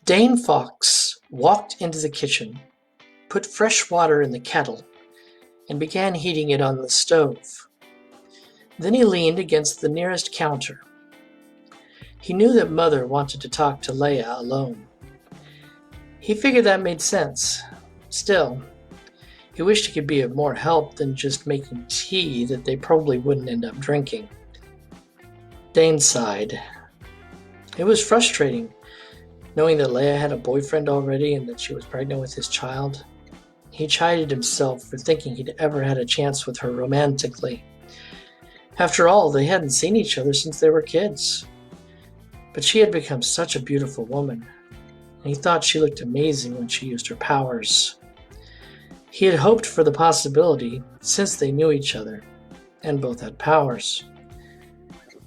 Dane Fox walked into the kitchen, put fresh water in the kettle, and began heating it on the stove. Then he leaned against the nearest counter. He knew that Mother wanted to talk to Leia alone. He figured that made sense. Still, he wished he could be of more help than just making tea that they probably wouldn't end up drinking. Dane sighed. It was frustrating, knowing that Leia had a boyfriend already and that she was pregnant with his child. He chided himself for thinking he'd ever had a chance with her romantically. After all, they hadn't seen each other since they were kids. But she had become such a beautiful woman, and he thought she looked amazing when she used her powers. He had hoped for the possibility, since they knew each other, and both had powers.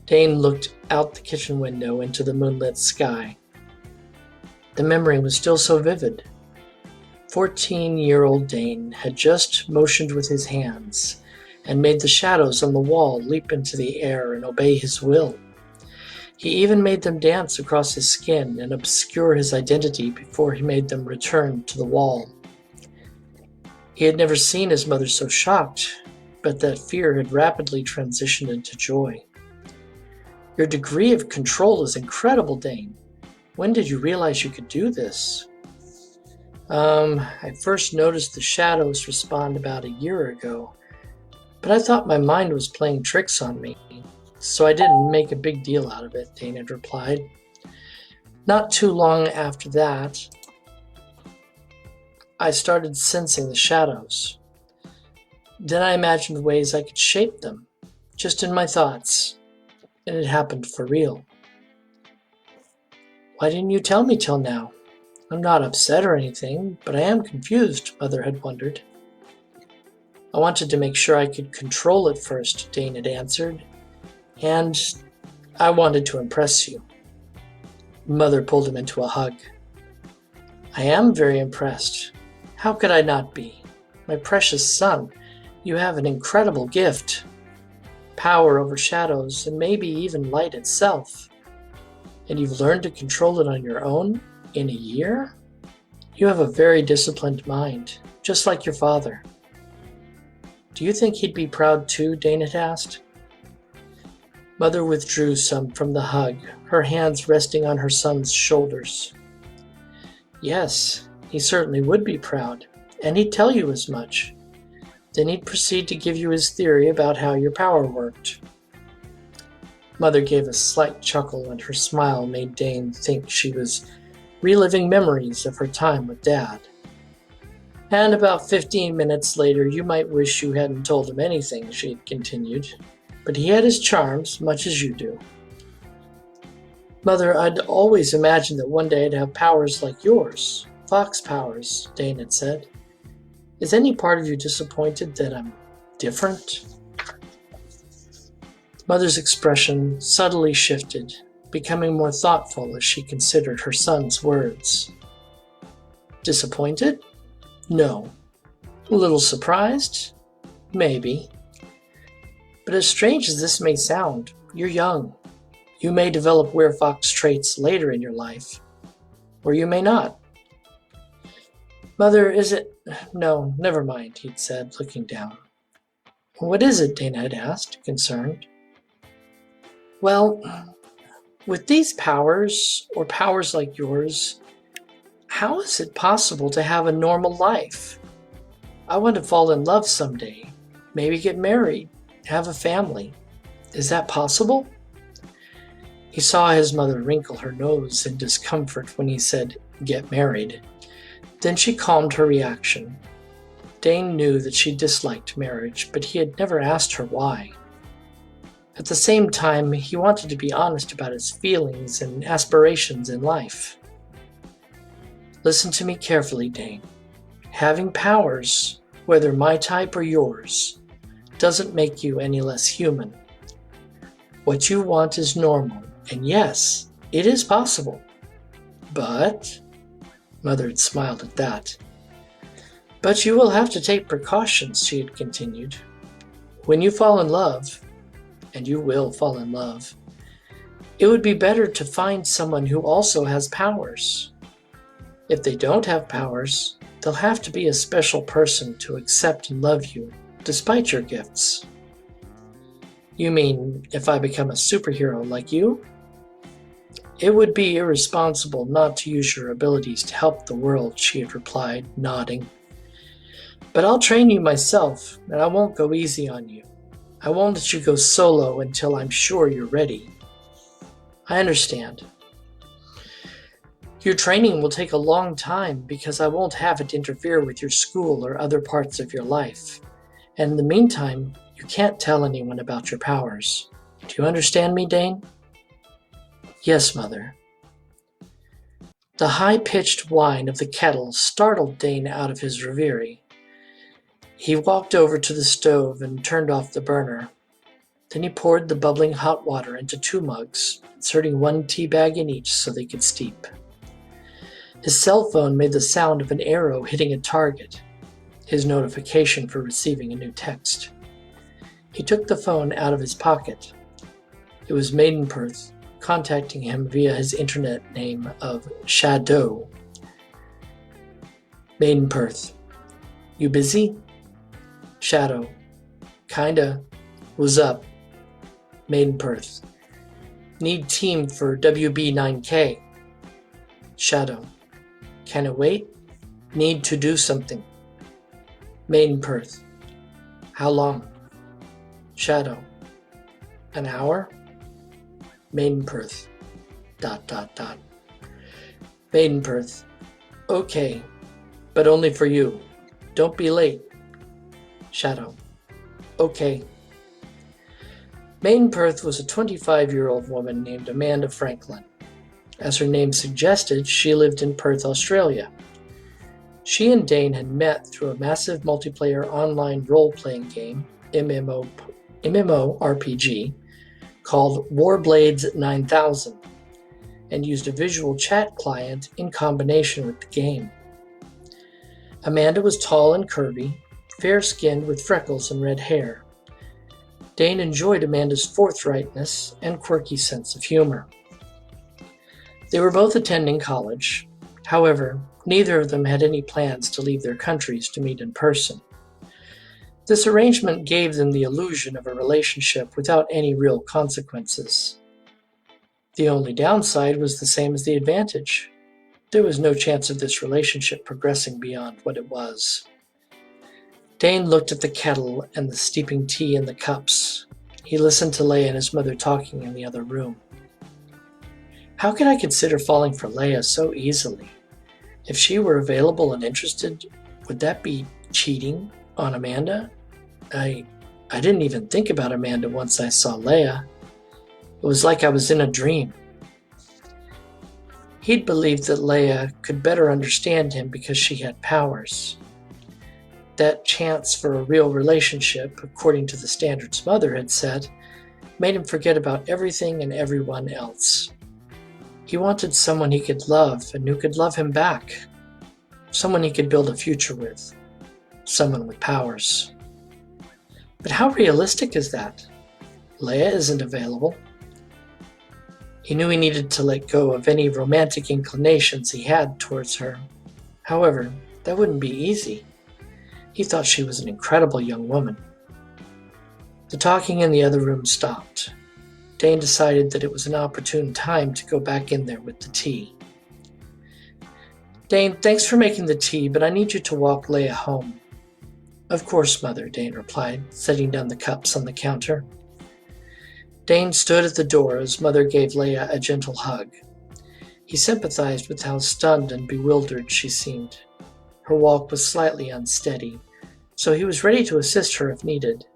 Dane looked out the kitchen window into the moonlit sky. The memory was still so vivid. 14-year-old Dane had just motioned with his hands and made the shadows on the wall leap into the air and obey his will. He even made them dance across his skin and obscure his identity before he made them return to the wall. He had never seen his mother so shocked, but that fear had rapidly transitioned into joy. "Your degree of control is incredible, Dane. When did you realize you could do this?" I first noticed the shadows respond about a year ago, but I thought my mind was playing tricks on me, so I didn't make a big deal out of it," Dane had replied. "Not too long after that, I started sensing the shadows. Then I imagined ways I could shape them, just in my thoughts, and it happened for real." "Why didn't you tell me till now? I'm not upset or anything, but I am confused," Mother had wondered. "I wanted to make sure I could control it first," Dane had answered, "and I wanted to impress you." Mother pulled him into a hug. "I am very impressed. How could I not be? My precious son, you have an incredible gift. Power over shadows and maybe even light itself. And you've learned to control it on your own in a year? You have a very disciplined mind, just like your father." "Do you think he'd be proud too?" Dane had asked. Mother withdrew some from the hug, her hands resting on her son's shoulders. "Yes, he certainly would be proud, and he'd tell you as much. Then he'd proceed to give you his theory about how your power worked." Mother gave a slight chuckle, and her smile made Dane think she was reliving memories of her time with Dad. "And about 15 minutes later, you might wish you hadn't told him anything," she had continued. "But he had his charms, much as you do." "Mother, I'd always imagined that one day I'd have powers like yours. Fox powers," Dane had said. "Is any part of you disappointed that I'm different?" Mother's expression subtly shifted, becoming more thoughtful as she considered her son's words. "Disappointed? No. A little surprised? Maybe. But as strange as this may sound, you're young. You may develop werefox traits later in your life, or you may not." "Mother, is it—" "No, never mind," he'd said, looking down. "What is it?" Dana had asked, concerned. "Well, with these powers, or powers like yours, how is it possible to have a normal life? I want to fall in love someday, maybe get married, have a family. Is that possible?" He saw his mother wrinkle her nose in discomfort when he said, "get married." Then she calmed her reaction. Dane knew that she disliked marriage, but he had never asked her why. At the same time, he wanted to be honest about his feelings and aspirations in life. "Listen to me carefully, Dane. Having powers, whether my type or yours, doesn't make you any less human. What you want is normal, and yes, it is possible. But," Mother had smiled at that, "but you will have to take precautions," she had continued. "When you fall in love, and you will fall in love, it would be better to find someone who also has powers. If they don't have powers, they'll have to be a special person to accept and love you, despite your gifts. You mean if I become a superhero like you? It would be irresponsible not to use your abilities to help the world, she had replied, nodding. But I'll train you myself, and I won't go easy on you. I won't let you go solo until I'm sure you're ready. I understand. Your training will take a long time because I won't have it interfere with your school or other parts of your life. And in the meantime, you can't tell anyone about your powers. Do you understand me, Dane? Yes, Mother. The high-pitched whine of the kettle startled Dane out of his reverie. He walked over to the stove and turned off the burner. Then he poured the bubbling hot water into 2 mugs, inserting 1 tea bag in each so they could steep. His cell phone made the sound of an arrow hitting a target, his notification for receiving a new text. He took the phone out of his pocket. It was Maidenperth, contacting him via his internet name of Shadow. Maidenperth, you busy? Shadow, kinda. Was up? Maidenperth, need team for WB9K. Shadow, can it wait? Need to do something. Maidenperth, how long? Shadow, an hour? Maidenperth, ... Maidenperth, okay, but only for you. Don't be late. Shadow, okay. Maidenperth was a 25-year-old woman named Amanda Franklin. As her name suggested, she lived in Perth, Australia. She and Dane had met through a massive multiplayer online role-playing game, MMORPG, called Warblades 9000, and used a visual chat client in combination with the game. Amanda was tall and curvy, fair-skinned with freckles and red hair. Dane enjoyed Amanda's forthrightness and quirky sense of humor. They were both attending college. However, neither of them had any plans to leave their countries to meet in person. This arrangement gave them the illusion of a relationship without any real consequences. The only downside was the same as the advantage. There was no chance of this relationship progressing beyond what it was. Dane looked at the kettle and the steeping tea in the cups. He listened to Leia and his mother talking in the other room. How could I consider falling for Leia so easily? If she were available and interested, would that be cheating on Amanda? I didn't even think about Amanda once I saw Leia. It was like I was in a dream. He'd believed that Leia could better understand him because she had powers. That chance for a real relationship, according to the standards Mother had set, made him forget about everything and everyone else. He wanted someone he could love and who could love him back. Someone he could build a future with. Someone with powers. But how realistic is that? Leia isn't available. He knew he needed to let go of any romantic inclinations he had towards her. However, that wouldn't be easy. He thought she was an incredible young woman. The talking in the other room stopped. Dane decided that it was an opportune time to go back in there with the tea. Dane, thanks for making the tea, but I need you to walk Leia home. Of course, Mother, Dane replied, setting down the cups on the counter. Dane stood at the door as Mother gave Leia a gentle hug. He sympathized with how stunned and bewildered she seemed. Her walk was slightly unsteady, so he was ready to assist her if needed.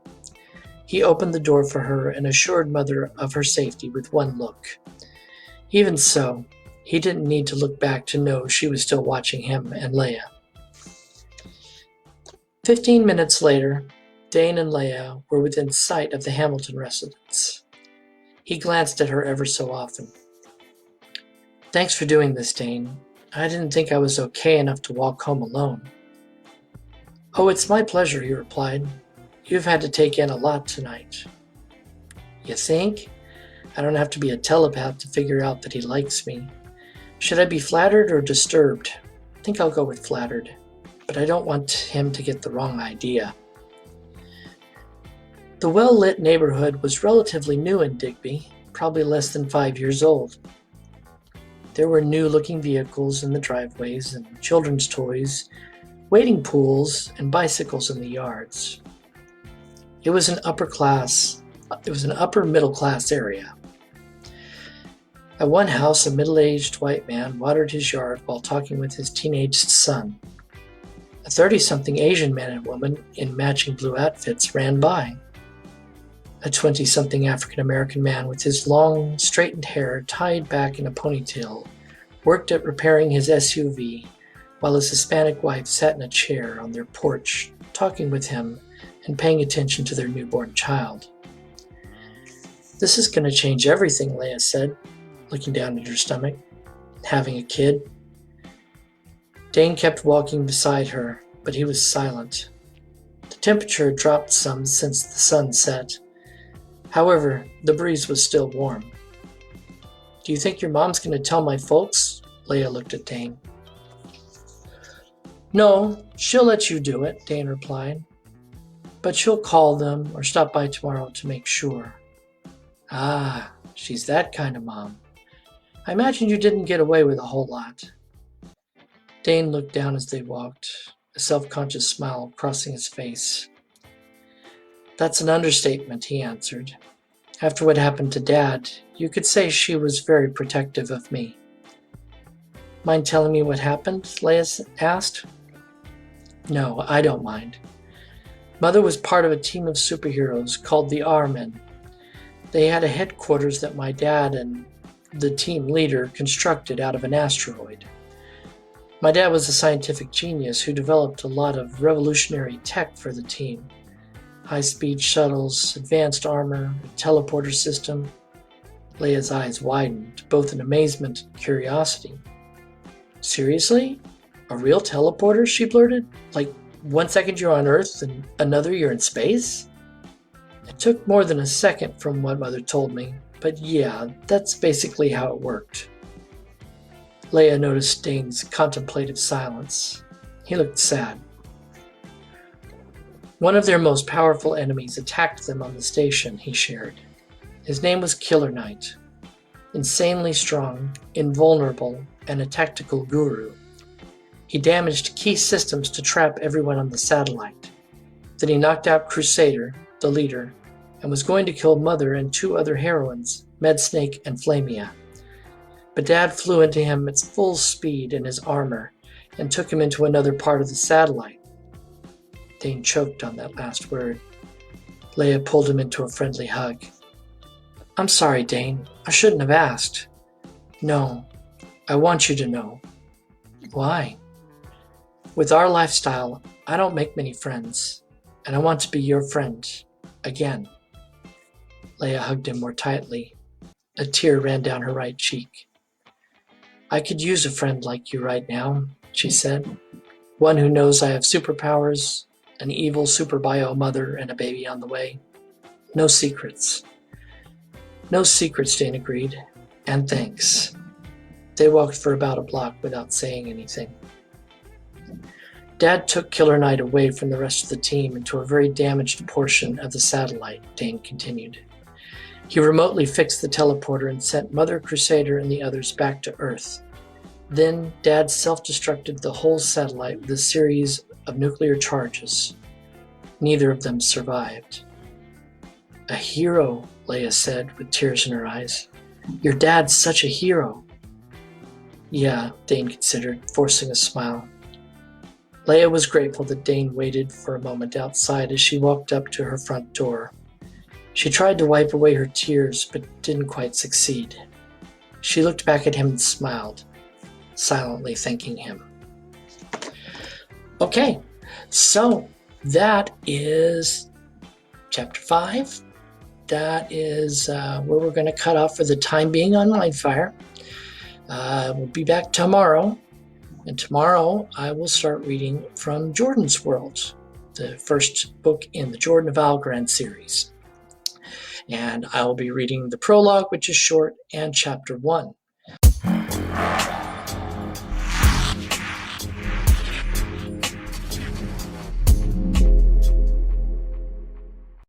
He opened the door for her and assured Mother of her safety with one look. Even so, he didn't need to look back to know she was still watching him and Leia. 15 minutes later, Dane and Leia were within sight of the Hamilton residence. He glanced at her ever so often. Thanks for doing this, Dane. I didn't think I was okay enough to walk home alone. Oh, it's my pleasure, he replied. You've had to take in a lot tonight. You think? I don't have to be a telepath to figure out that he likes me. Should I be flattered or disturbed? think I'll go with flattered, but I don't want him to get the wrong idea. The well-lit neighborhood was relatively new in Digby, probably less than 5 years old. There were new-looking vehicles in the driveways and children's toys, wading pools, and bicycles in the yards. It was an upper middle class area. At one house, a middle-aged white man watered his yard while talking with his teenaged son. A 30-something Asian man and woman in matching blue outfits ran by. A 20-something African-American man with his long, straightened hair tied back in a ponytail worked at repairing his SUV, while his Hispanic wife sat in a chair on their porch, talking with him and paying attention to their newborn child. "This is going to change everything," Leia said, looking down at her stomach. "Having a kid." Dane kept walking beside her, but he was silent. The temperature had dropped some since the sun set. However, the breeze was still warm. "Do you think your mom's going to tell my folks?" Leia looked at Dane. "No, she'll let you do it," Dane replied. "But she'll call them or stop by tomorrow to make sure." "Ah, she's that kind of mom. I imagine you didn't get away with a whole lot." Dane looked down as they walked, a self-conscious smile crossing his face. "That's an understatement," he answered. "After what happened to Dad, you could say she was very protective of me." "Mind telling me what happened?" Leia asked. "No, I don't mind. Mother was part of a team of superheroes called the R-Men. They had a headquarters that my dad and the team leader constructed out of an asteroid. My dad was a scientific genius who developed a lot of revolutionary tech for the team. High-speed shuttles, advanced armor, a teleporter system." Leia's eyes widened, both in amazement and curiosity. "Seriously? A real teleporter?" she blurted. "Like, 1 second you're on Earth and another you're in space?" "It took more than a second from what Mother told me, but yeah, that's basically how it worked." Leia noticed Dane's contemplative silence. He looked sad. "One of their most powerful enemies attacked them on the station," he shared. "His name was Killer Knight. Insanely strong, invulnerable, and a tactical guru. He damaged key systems to trap everyone on the satellite. Then he knocked out Crusader, the leader, and was going to kill Mother and 2 other heroines, Medsnake and Flamia. But Dad flew into him at full speed in his armor and took him into another part of the satellite." Dane choked on that last word. Leia pulled him into a friendly hug. "I'm sorry, Dane. I shouldn't have asked." "No, I want you to know." "Why?" "With our lifestyle, I don't make many friends, and I want to be your friend. Again." Leia hugged him more tightly. A tear ran down her right cheek. "I could use a friend like you right now," she said. "One who knows I have superpowers, an evil super bio mother, and a baby on the way. No secrets." "No secrets," Dane agreed. "And thanks." They walked for about a block without saying anything. "Dad took Killer Knight away from the rest of the team into a very damaged portion of the satellite," Dane continued. "He remotely fixed the teleporter and sent Mother, Crusader, and the others back to Earth. Then Dad self-destructed the whole satellite with a series of nuclear charges. Neither of them survived." "A hero," Leia said with tears in her eyes. "Your dad's such a hero." "Yeah," Dane considered, forcing a smile. Leia was grateful that Dane waited for a moment outside as she walked up to her front door. She tried to wipe away her tears, but didn't quite succeed. She looked back at him and smiled, silently thanking him. Okay, so that is Chapter 5. That is where we're going to cut off for the time being on Mindfire. We'll be back tomorrow. And tomorrow I will start reading from Jordan's World, the first book in the Jordan of Algorand series. And I will be reading the prologue, which is short, and chapter 1.